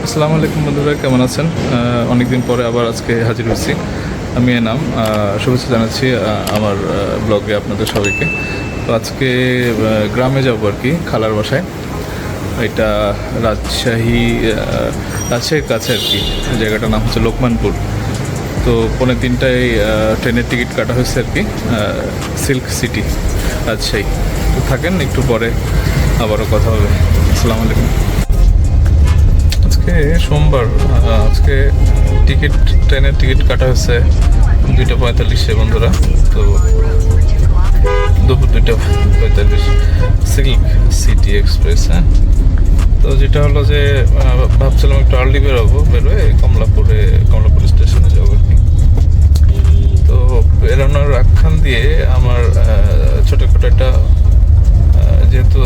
আসসালামু আলাইকুম বন্ধুরা, কেমন আছেন? অনেকদিন পরে আবার আজকে হাজির হয়েছি। আমি এনাম, শুভেচ্ছা জানাচ্ছি আমার ব্লগে আপনাদের সবাইকে। তো আজকে গ্রামে যাবো আর কি, খালার বাসায়। এটা রাজশাহীর কাছে আর কি। জায়গাটার নাম হচ্ছে লোকমানপুর। তো 2:45টায় ট্রেনের টিকিট কাটা হয়েছে আর কি, সিল্ক সিটি রাজশাহী। তো থাকেন, একটু পরে আবারও কথা হবে। আসসালামু আলাইকুম। আজকে সোমবার, আজকে ট্রেনের টিকিট কাটা হয়েছে 2:45 বন্ধুরা। তো দুপুর 2:45 সিল্ক সিটি এক্সপ্রেস। হ্যাঁ, তো যেটা হলো যে ভাবছিলাম একটু আর্লি বেরোয় কমলাপুর স্টেশনে যাবো আর কি। তো বেরোনোর আখ্যান দিয়ে আমার ছোটোখাটো একটা, যেহেতু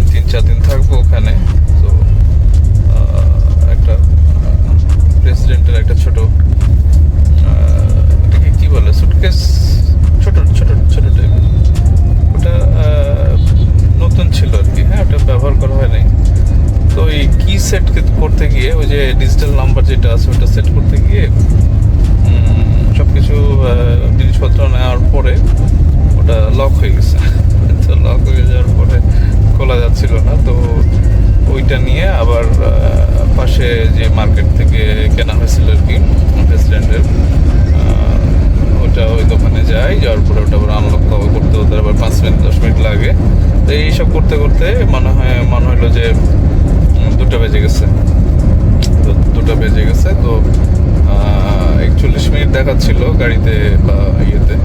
3-4 দিন থাকবো ওখানে, তো একটা প্রেসিডেন্টের একটা ছোট, এটাকে কি বলে, সুটকেস, ছোট টাইপের। ওটা নতুন ছিল আর কি। হ্যাঁ, ওটা ব্যবহার করা হয় নাই। তো এই কি সেট করতে গিয়ে, ওই যে ডিজিটাল নাম্বার যেটা আছে ওটা সেট করতে গিয়ে সব কিছু জিনিসপত্র নেওয়ার পরে ওটা লক হয়ে গেছে। তো লক হয়ে যাওয়ার পরে খোলা যাচ্ছিল না। তো ওইটা নিয়ে আবার পাশে যে মার্কেট থেকে কেনা হয়েছিল আর কি প্রেসিডেন্টের, ওই দোকানে যাওয়ার পরে ওটা আবার আনলক করতে হতে আবার 5-10 মিনিট লাগে। তো এইসব করতে করতে মনে হলো যে 2টা বেজে গেছে। তো 41 মিনিট দেখাচ্ছিল গাড়িতে বা ইয়েতে,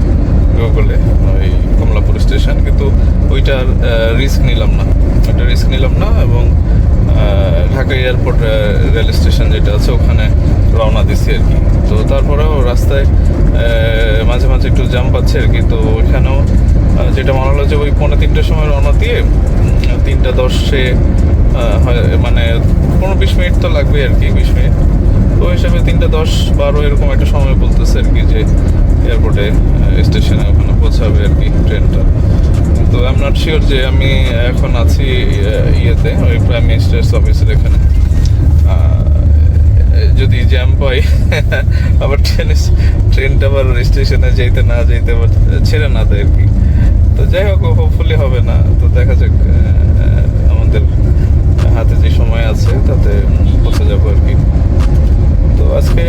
গুগলে, ওই কমলাপুর স্টেশন। কিন্তু ওইটার রিস্ক নিলাম না এবং ঢাকা এয়ারপোর্ট রেল স্টেশন যেটা আছে ওখানে রওনা দিছি আর কি। তো তারপরেও রাস্তায় মাঝে মাঝে একটু জ্যাম পাচ্ছে আর কি। তো ওইখানেও যেটা মনে হলো যে ওই 2:45টার সময় রওনা দিয়ে 3:10-এ মানে 15-20 মিনিট তো লাগবে আর কি, 20 মিনিট। তো ওই হিসাবে 3:10-12 এরকম একটা সময় বলতেছে আর কি, যে এয়ারপোর্টে স্টেশনে ওখানে পৌঁছাবে আর কি ট্রেনটা। তো আই এম নট শিওর যে আমি এখন আছি ইয়েতে, ওই প্রাইম মিনিস্টার্স অফিসের এখানে। যদি জ্যাম পাই আবার ট্রেনটা আবার স্টেশনে যেতে আবার ছেড়ে না দেয় আর কি। তো যাই হোক, হোপফুলি হবে না। তো দেখা যাক, আমাদের হাতে যে সময় আছে তাতে পৌঁছে যাবো আর কি। তো আজকে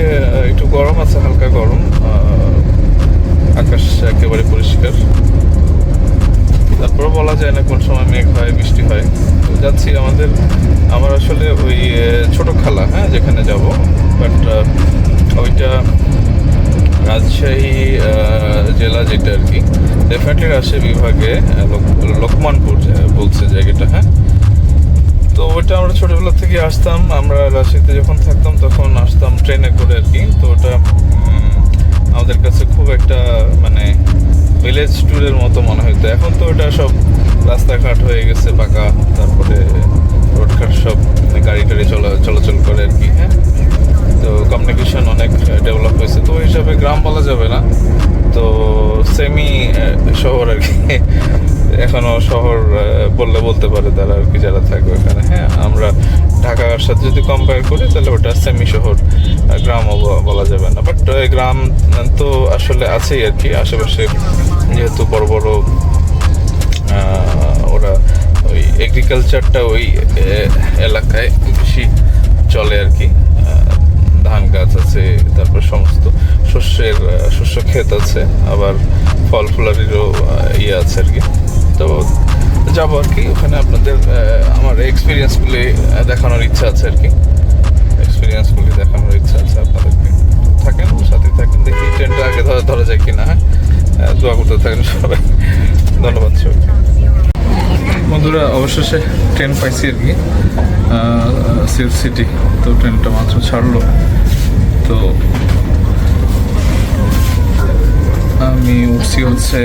একটু গরম আছে, হালকা গরম, আকাশ একেবারে পরিষ্কার। তারপরে বলা যায় না কোন সময় মেঘ হয়, বৃষ্টি হয়। তো যাচ্ছি আমার আসলে ওই ছোট খালা, হ্যাঁ, যেখানে যাব, বাট ওইটা রাজশাহী জেলা যেটা আর কি, ডেফিনেটলি রাজশাহী বিভাগে লোকমানপুর বলছে জায়গাটা। হ্যাঁ, তো ওইটা আমরা ছোটোবেলা থেকে আসতাম। আমরা রাজশাহীতে যখন থাকতাম তখন আসতাম ট্রেনে করে আর কি। তো ওটা আমাদের কাছে খুব একটা মানে ভিলেজ ট্যুরের মতো মনে হতো। এখন তো ওটা সব রাস্তাঘাট হয়ে গেছে পাকা, তারপরে রোডঘাট সব গাড়ি টাড়ি চলাচল করে আর কি। হ্যাঁ, তো কমিউনিকেশন অনেক ডেভেলপ হয়েছে। তো ওই হিসাবে গ্রাম বলা যাবে না, তো সেমি শহর আর কি। এখনও শহর বলতে পারে তারা আর কি, যারা থাকে ওখানে। হ্যাঁ, আমরা ঢাকার সাথে যদি কম্পেয়ার করি তাহলে ওটা সেমি শহর, গ্রামও বলা যাবে না। বাট গ্রাম তো আসলে আছেই আর কি আশেপাশে, যেহেতু বড় বড় ওরা ওই এগ্রিকালচারটা ওই এলাকায় বেশি চলে আর কি। ধান গাছ আছে, তারপর সমস্ত শস্য ক্ষেত আছে, আবার ফল ফুলারিরও ইয়ে আছে আর কি। তো যাবো আর কি ওখানে, আপনাদের আমার এক্সপিরিয়েন্সগুলি দেখানোর ইচ্ছা আছে আর কি, আপনাদেরকে। সাথে থাকেন, দেখি ট্রেনটা আগে ধরা যায় কিনা। হ্যাঁ, দোয়া করতে থাকেন সবাই। ধন্যবাদ সবাইকে। বন্ধুরা, অবশেষে ট্রেন পাইছি আর কি, সিল্ক সিটি। তো ট্রেনটা মাত্র ছাড়লো। তো আমি উঠছি হচ্ছে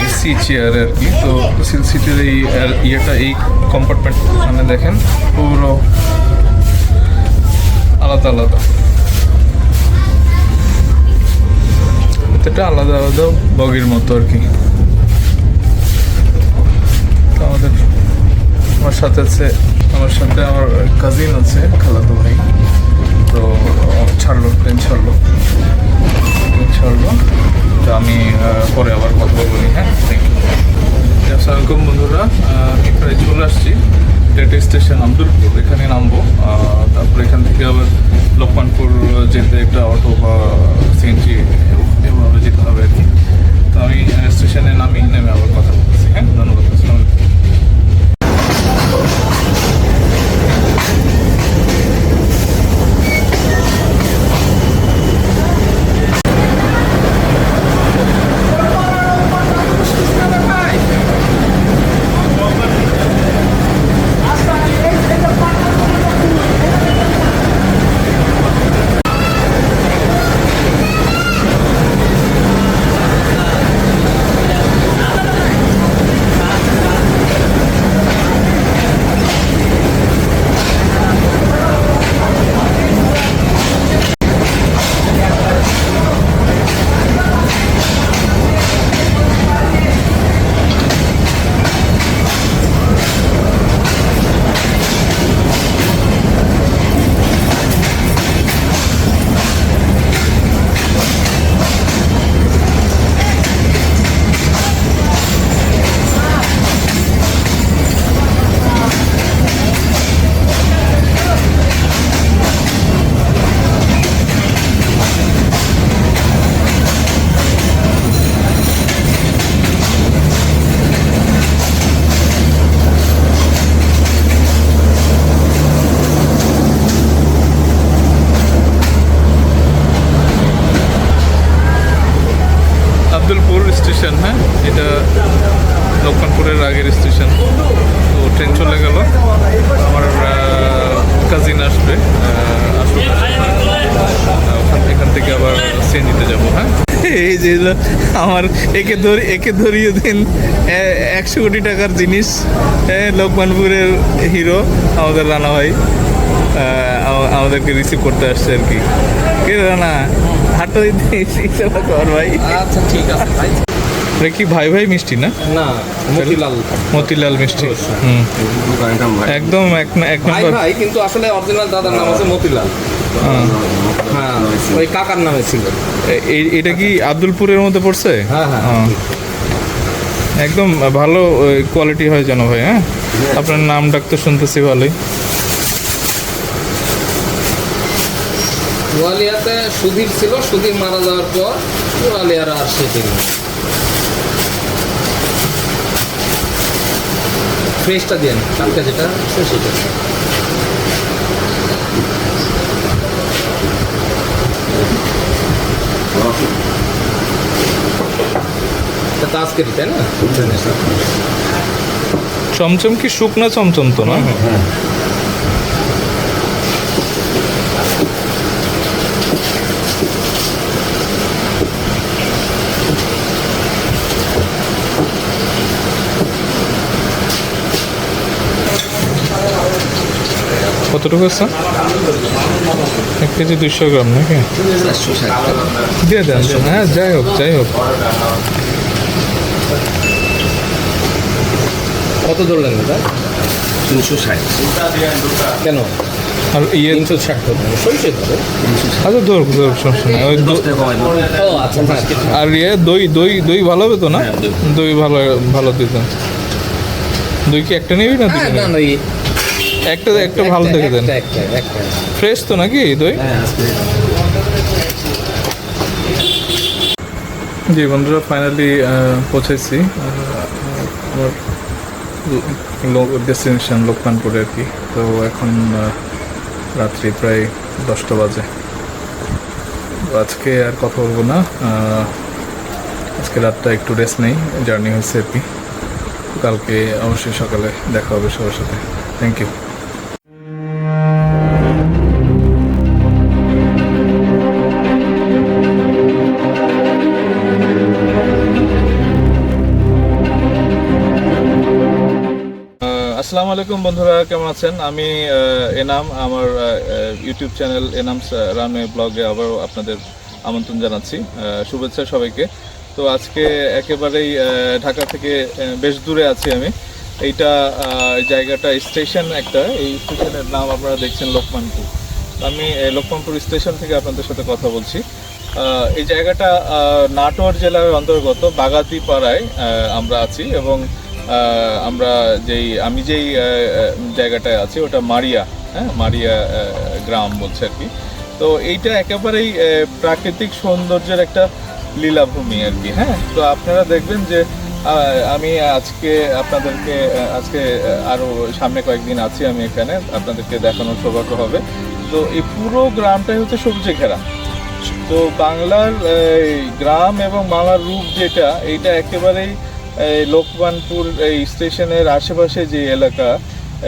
এসি চেয়ারে আর কি। তো সিল্ক সিটির এই এই কম্পার্টমেন্ট মানে দেখেন পুরো আলাদা, এটা আলাদা বগির মতো আর কি। আমার সাথে আছে আমার সাথে আমার কাজিন আছে, খালাতো ভাই। তো ট্রেন ছাড়লো। তো আমি পরে আবার কথা বলবো। হ্যাঁ, থ্যাংক ইউ। আসসালামু আলাইকুম বন্ধুরা, আমি প্রায় চলে আসছি রেলওয়ে স্টেশন আব্দুলপুর। এখানে নামবো, তারপর এখান থেকে আবার লোকমানপুর যেতে একটা অটো বা সিএনজি এভাবে যেতে হবে আর কি। তো আমি স্টেশনে নেমে আবার কথা বলতেছি। হ্যাঁ, ধন্যবাদ। আসসালামু আলাইকুম। আব্দুলপুর স্টেশন। হ্যাঁ, এটা লোকমানপুরের আগের স্টেশন। তো ট্রেন চলে গেল, আমার কাজিন আসবে, এখান থেকে আবার সিএনজিতে যাবো। হ্যাঁ, এই যে আমার একে ধরিয়ে দিন 100 কোটি টাকার জিনিস। লোকমানপুরের হিরো আমাদের রানা ভাই আমাদেরকে রিসিভ করতে আসছে আর কি। কে রানা, হাঁটো কর ভাই। আচ্ছা, ঠিক আছে ভাই। এটা কি ভাই ভাই মিষ্টি না? না, মতিলাল মিষ্টি। একদম এক নম্বর ভাই, কিন্তু আসলে অরিজিনাল দাদার নাম আছে মতিলাল। হ্যাঁ, ওই কাকার নামে ছিল। এটা কি আব্দুলপুরের মধ্যে পড়ছে? হ্যাঁ, একদম ভালো কোয়ালিটি হয় যেন ভাই। হ্যাঁ, আপনার নাম ডাক তো শুনতেছি ভালোই। ওয়ালিয়াতে সুধীর ছিল, সুধীর মারা যাওয়ার পর ওয়ালিয়ার আর সেটি ফ্রেশটা দেন, কালকে যেটা সেটা আজকেরই, তাই না? চমচম কি শুকনা চমচম তো না? কতটুকু আছে? 1 কেজি 200 গ্রাম নাকি? দিয়ে দেন। হ্যাঁ, যাই হোক। কত ধরলেন এটা? 360। কেন? আর 360 সইছে ধরে। আচ্ছা, ধর সমস্যা নাই। আচ্ছা, আর দই ভালো হবে তো না? দই ভালো দিতেন। দই কি একটা নেবি না? না, একটা ভালো দেখে দেন। ফ্রেশ তো নাকি দই? জি বন্ধুরা, ফাইনালি পৌঁছেছি আমার ডেস্টিনেশন লোকমানপুরে আর কি। তো এখন রাত্রি প্রায় 10টা বাজে। আজকে আর কথা বলবো না, আজকে রাতটা একটু রেস্ট নেই, জার্নি হয়েছে আর কি। কালকে অবশ্যই সকালে দেখা হবে সবার সাথে। Thank you. আসসালামু আলাইকুম বন্ধুরা, কেমন আছেন? আমি এনাম, আমার ইউটিউব চ্যানেল এনাম রানওয়ে ব্লগে আবারও আপনাদের আমন্ত্রণ জানাচ্ছি। শুভেচ্ছা সবাইকে। তো আজকে একেবারেই ঢাকা থেকে বেশ দূরে আছি আমি। এইটা জায়গাটা স্টেশন একটা, এই স্টেশনের নাম আপনারা দেখছেন লোকমানপুর। আমি লোকমানপুর স্টেশন থেকে আপনাদের সাথে কথা বলছি। এই জায়গাটা নাটোর জেলার অন্তর্গত বাগাতিপাড়ায় আমরা আছি, এবং আমি যেই জায়গাটায় আছি ওটা মারিয়া, হ্যাঁ মারিয়া গ্রাম বলছে আর কি। তো এইটা একেবারেই প্রাকৃতিক সৌন্দর্যের একটা লীলাভূমি আর কি। হ্যাঁ, তো আপনারা দেখবেন যে আমি আজকে আরও সামনে কয়েকদিন আছি আমি এখানে, আপনাদেরকে দেখানোর সৌভাগ্য হবে। তো এই পুরো গ্রামটাই হচ্ছে সবুজে ঘেরা। তো বাংলার গ্রাম এবং বাংলার রূপ যেটা, এইটা একেবারেই লোকমানপুর এই স্টেশনের আশেপাশে যে এলাকা,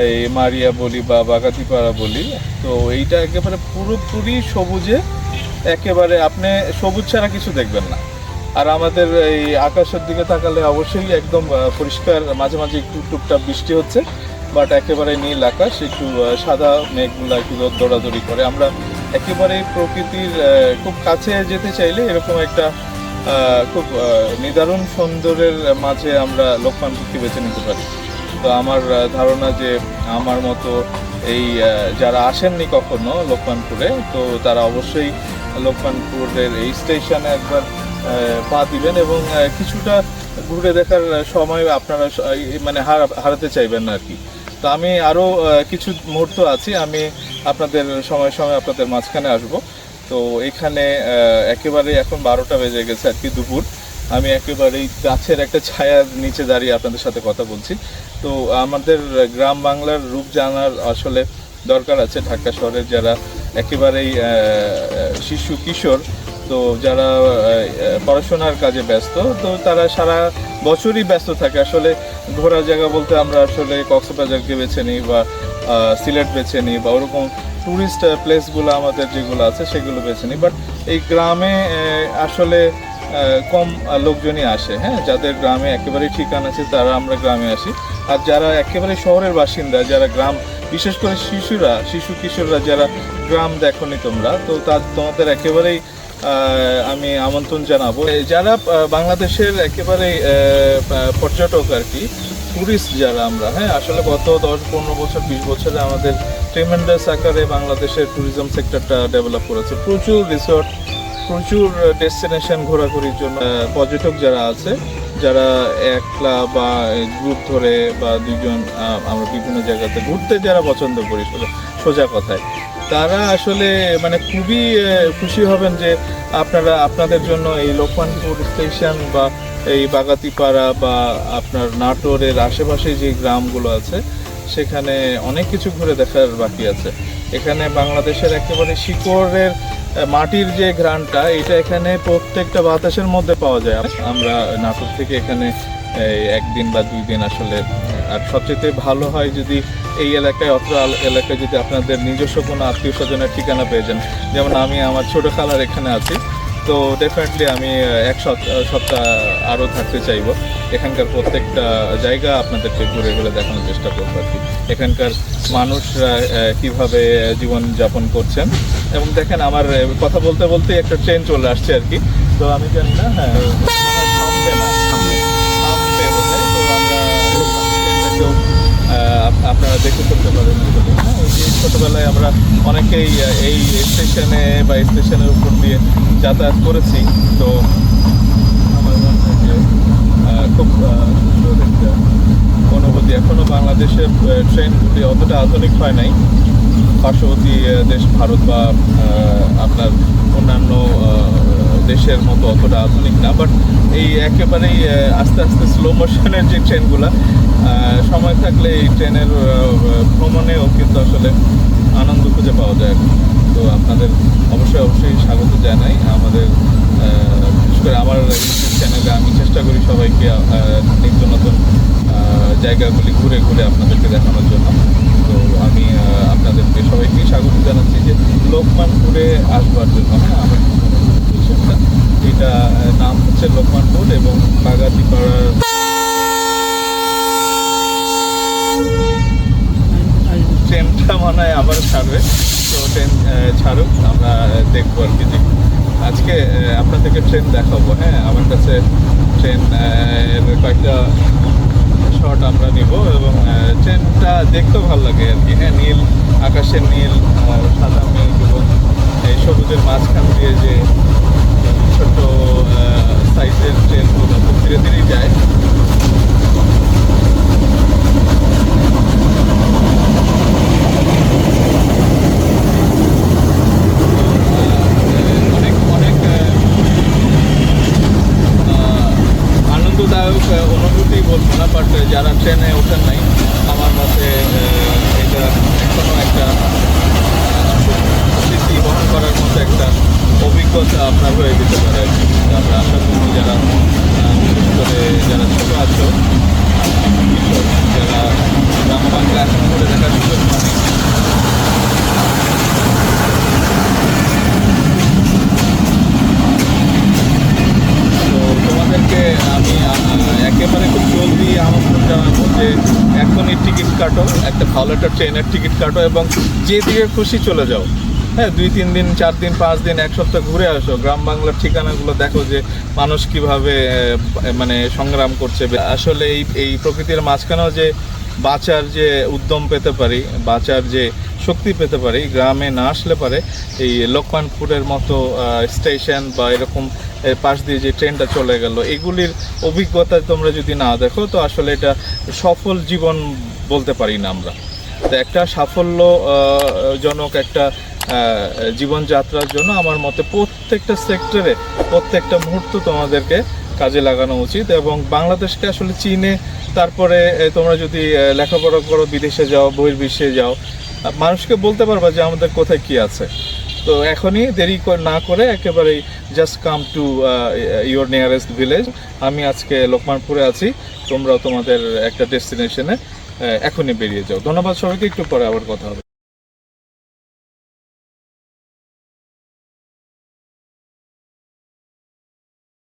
এই মারিয়া বলি বা বাগাতিপাড়া বলি, তো এইটা একেবারে পুরোপুরি সবুজে, একেবারে আপনি সবুজ ছাড়া কিছু দেখবেন না। আর আমাদের এই আকাশের দিকে তাকালে অবশ্যই একদম পরিষ্কার, মাঝে মাঝে একটু টুকটাক বৃষ্টি হচ্ছে, বাট একেবারে নীল আকাশ, একটু সাদা মেঘগুলো একটু দৌড়াদৌড়ি করে। আমরা একেবারে প্রকৃতির খুব কাছে যেতে চাইলে এরকম একটা খুব নিদারুণ সুন্দরের মাঝে আমরা লোকমানপুরকে বেছে নিতে পারি। তো আমার ধারণা যে আমার মতো এই যারা আসেননি কখনো লোকমানপুরে, তো তারা অবশ্যই লোকমানপুরের এই স্টেশনে একবার পা দিবেন, এবং কিছুটা ঘুরে দেখার সময় আপনারা মানে হারাতে চাইবেন না আর কি। তো আমি আরও কিছু মুহূর্ত আছি, আমি আপনাদের সময় আপনাদের মাঝখানে আসব। তো এখানে একেবারে এখন 12টা বেজে গেছে আর কি, দুপুর। আমি একেবারেই গাছের একটা ছায়ার নিচে দাঁড়িয়ে আপনাদের সাথে কথা বলছি। তো আমাদের গ্রাম বাংলার রূপ জানার আসলে দরকার আছে। ঢাকা শহরের যারা একেবারেই শিশু কিশোর, তো যারা পড়াশোনার কাজে ব্যস্ত, তো তারা সারা বছরই ব্যস্ত থাকে। আসলে ঘোরার জায়গা বলতে আমরা আসলে কক্সবাজারকে বেছে নিই, বা সিলেট বেছে নিই, বা ওরকম ট্যুরিস্ট প্লেসগুলো আমাদের যেগুলো আছে সেগুলো বেছে নিই। বাট এই গ্রামে আসলে কম লোকজনই আসে। হ্যাঁ, যাদের গ্রামে একেবারেই ঠিকানা আছে তারা আমরা গ্রামে আসি। আর যারা একেবারে শহরের বাসিন্দা, যারা গ্রাম, বিশেষ করে শিশু কিশোররা যারা গ্রাম দেখোনি তোমরা, তো তোমাদের একেবারেই আমি আমন্ত্রণ জানাবো। যারা বাংলাদেশের একেবারে পর্যটক আর কি, ট্যুরিস্ট যারা আমরা, হ্যাঁ আসলে গত 10-15 বছর 20 বছরে আমাদের ট্রেমেন্ডাস আকারে বাংলাদেশের ট্যুরিজম সেক্টরটা ডেভেলপ করেছে। প্রচুর রিসোর্ট, প্রচুর ডেস্টিনেশন ঘোরাঘুরির জন্য পর্যটক যারা আছে, যারা একলা বা গ্রুপ ধরে বা দুজন আমরা বিভিন্ন জায়গাতে ঘুরতে যারা পছন্দ করি, সোজা কথায়, তারা আসলে মানে খুবই খুশি হবেন যে আপনাদের জন্য এই লোকমানপুর স্টেশন বা এই বাগাতিপাড়া বা আপনার নাটোরের আশেপাশে যে গ্রামগুলো আছে সেখানে অনেক কিছু ঘুরে দেখার বাকি আছে। এখানে বাংলাদেশের একেবারে শিকড়ের মাটির যে ঘ্রাণটা, এটা এখানে প্রত্যেকটা বাতাসের মধ্যে পাওয়া যায়। আমরা নাটোর থেকে এখানে 1 দিন বা 2 দিন আসলে, আর সবচেয়ে ভালো হয় যদি এই এলাকায়, অত্র এলাকায় যদি আপনাদের নিজস্ব কোনো আত্মীয় স্বজনের ঠিকানা পেয়ে যান। যেমন আমি আমার ছোটো খালার এখানে আছি, তো ডেফিনেটলি আমি 1 সপ্তাহ আরও থাকতে চাইবো। এখানকার প্রত্যেকটা জায়গা আপনাদেরকে ঘুরে ঘুরে দেখানোর চেষ্টা করবো আর কি। এখানকার মানুষরা কীভাবে জীবনযাপন করছেন। এবং দেখেন, আমার কথা বলতে বলতে একটা ট্রেন চলে আসছে আর কি। তো আমি জানি না, হ্যাঁ আপনারা দেখে ফেলতে পারেন। ছোটোবেলায় আমরা অনেকেই এই স্টেশনে বা স্টেশনের উপর দিয়ে যাতায়াত করেছি। তো আমার মনে হয় যে খুব সুন্দর একটা অনুভূতি। এখনও বাংলাদেশের ট্রেনগুলি অতটা আধুনিক হয় নাই, পার্শ্ববর্তী দেশ ভারত বা আপনার অন্যান্য দেশের মতো অতটা আধুনিক না। বাট এই একেবারেই আস্তে আস্তে স্লো মোশনের যে ট্রেনগুলো, সময় থাকলে এই ট্রেনের ভ্রমণেও কিন্তু আসলে আনন্দ খুঁজে পাওয়া যায়। তো আপনাদের অবশ্যই স্বাগত জানাই আমাদের, বিশেষ করে আমার ইউটিউব চ্যানেলে আমি চেষ্টা করি সবাইকে নিত্য নতুন জায়গাগুলি ঘুরে ঘুরে আপনাদেরকে দেখানোর জন্য। তো আমি আপনাদেরকে সবাইকে স্বাগত জানাচ্ছি যে লোকমানপুরে আসবার জন্য। হ্যাঁ, আমার এটা নাম হচ্ছে লোকমানপুর, এবং বাগাতিপাড়ার ট্রেনটা মনে হয় আবার ছাড়বে। তো ট্রেন ছাড়ুক, আমরা দেখবো আর কি। আজকে আপনাদেরকে ট্রেন দেখাবো। হ্যাঁ, আমার কাছে ট্রেন কয়েকটা শট আমরা নিব এবং ট্রেনটা দেখতেও ভালো লাগে আর কি। হ্যাঁ, নীল আকাশের নীল, সাদা মেঘ এবং এই সবুজের মাঝখান দিয়ে যে ছোট্ট সাইজের ট্রেনগুলো খুব ধীরে ধীরে যায়। অনেক অনেক আনন্দদায়ক অনুভূতি বলবো না, বাট যারা ট্রেনে ওঠেন নাই আমার মতে এটা এখনো একটা স্মৃতি বহন করার মতো একটা অভিজ্ঞতা আপনার হয়ে যেতে পারে আর কি। আমরা আশা করবো যারা বিশেষ করে যারা ছোটো আছো, কিশোর, যারা গ্রাম বাংলা এখন করে দেখার সুযোগ পানি, তোমাদেরকে আমি একেবারে খুব জলদি আমন্ত্রণ জানাবো যে এখনই টিকিট কাটো, একটা ভালো একটা ট্রেনের টিকিট কাটো এবং যেদিকে খুশি চলে যাও। হ্যাঁ, 2-3 দিন, 4 দিন, 5 দিন, 1 সপ্তাহ ঘুরে আসো, গ্রাম বাংলার ঠিকানাগুলো দেখো যে মানুষ কিভাবে মানে সংগ্রাম করছে। আসলে এই প্রকৃতির মাঝখানেও যে বাঁচার যে উদ্যম পেতে পারি, বাঁচার যে শক্তি পেতে পারি, গ্রামে না আসলে পারে এই লোকমানপুরের মতো স্টেশন বা এরকম পাশ দিয়ে যে ট্রেনটা চলে গেল, এগুলির অভিজ্ঞতা তোমরা যদি না দেখো তো আসলে এটা সফল জীবন বলতে পারি না আমরা। তো একটা সাফল্যজনক একটা জীবনযাত্রার জন্য আমার মতে প্রত্যেকটা সেক্টরে প্রত্যেকটা মুহূর্ত তোমাদেরকে কাজে লাগানো উচিত। এবং বাংলাদেশকে আসলে চিনে তারপরে তোমরা যদি লেখাপড়া করো, বিদেশে যাও, বহির্বিশ্বে যাও, মানুষকে বলতে পারবা যে আমাদের কোথায় কি আছে। তো এখনই দেরি না করে একেবারেই just come to your nearest village. আমি আজকে লোকমানপুরে আছি, তোমরাও তোমাদের একটা ডেস্টিনেশনে এখনই বেরিয়ে যাও। ধন্যবাদ সবাইকে, একটু পরে আবার কথা হবে।